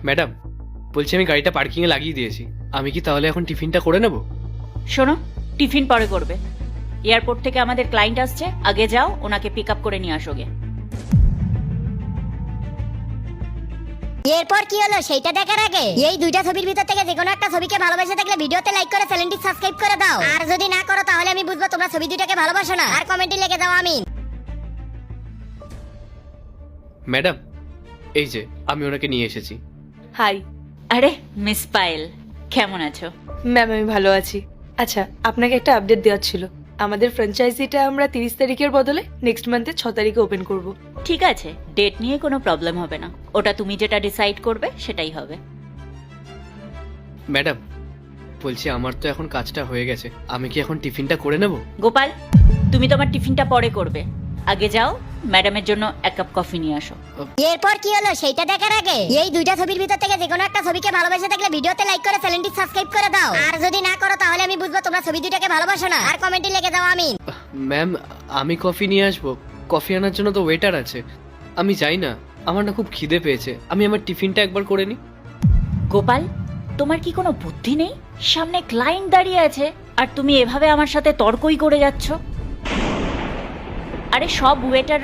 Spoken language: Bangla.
ম্যাডাম, বলছি আমি গাড়িটা পার্কিংয়ে লাগিয়ে দিয়েছি, আমি কি তাহলে এখন টিফিনটা করে নেব? শোনো, টিফিন পরে করবে। এয়ারপোর্ট থেকে আমাদের ক্লায়েন্ট আসছে, আগে যাও ওনাকে পিক আপ করে নিয়ে আসোগে। এরপর কি হলো সেইটা দেখার আগে এই দুইটা ছবির ভিতর থেকে যে কোনো একটা ছবিকে ভালোবাসে থাকলে ভিডিওতে লাইক করে চ্যানেলটি সাবস্ক্রাইব করে দাও। আর যদি না করো তাহলে আমি বুঝবো তোমরা ছবি দুইটাকে ভালোবাসো না। আর কমেন্টে লিখে দাও আমিন। ম্যাডাম, এই যে আমি ওনাকে নিয়ে এসেছি। হাই আরে মিস পায়েল, কেমন আছো? ম্যাম, আমি ভালো আছি। আচ্ছা, আপনাকে একটা আপডেট দেওয়ার ছিল। আমাদের ফ্র্যাঞ্চাইজিটা আমরা 30 তারিখের বদলে নেক্সট মান্থের 6 তারিখে ওপেন করব। ঠিক আছে, ডেট নিয়ে কোনো প্রবলেম হবে না, ওটা তুমি যেটা ডিসাইড করবে সেটাই হবে। ম্যাডাম, বলছি আমার তো এখন কাজটা হয়ে গেছে, আমি কি এখন টিফিনটা করে নেব? গোপাল, তুমি তোমার টিফিনটা পরে করবে, আগে যাও ম্যাডামের জন্য এক কাপ কফি নিয়ে আসো। এরপর কি হলো সেইটা দেখার আগে এই দুইটা ছবির ভিতর থেকে যে কোনো একটা ছবিকে ভালোবাসে থাকলে ভিডিওতে লাইক করে চ্যানেলটি সাবস্ক্রাইব করে দাও। আর যদি না করো তাহলে আমি বুঝবো তোমরা ছবি দুইটাকে ভালোবাসো না। আর কমেন্টে লিখে দাও আমিন। ম্যাম, আমি কফি নিয়ে আসবো, কফি আনার জন্য তো ওয়েটার আছে। আমি যাই না, আমার না খুব খিদে পেয়েছে, আমি আমার টিফিনটা একবার করে নিই। গোপাল, তোমার কি কোনো বুদ্ধি নেই? সামনে ক্লায়েন্ট দাঁড়িয়ে আছে আর তুমি এভাবে আমার সাথে তর্কই করে যাচ্ছ। আরে সব ওয়েটার